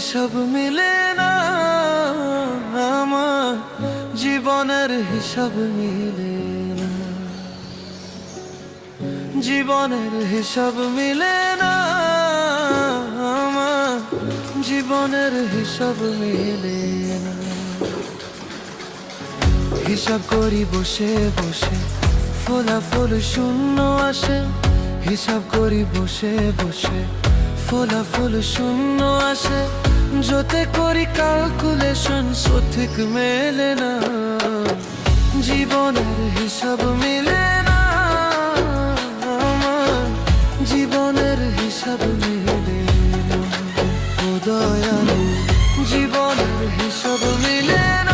হিসাব মিলে না, আমার জীবনের হিসাব মিলে না, জীবনের হিসাব মিলে না, আমার জীবনের হিসাব মিলে না। হিসাব করি বসে বসে, ফলাফল শূন্য আসে। হিসাব করি বসে বসে, ফলাফল শূন্য আসে। যতে করি ক্যালকুলেশন সঠিক মেলে না, জীবনের হিসাব মিলে না, আমার জীবনের হিসাব মিলে না। ও দয়ালু, জীবনের হিসাব মিলে না।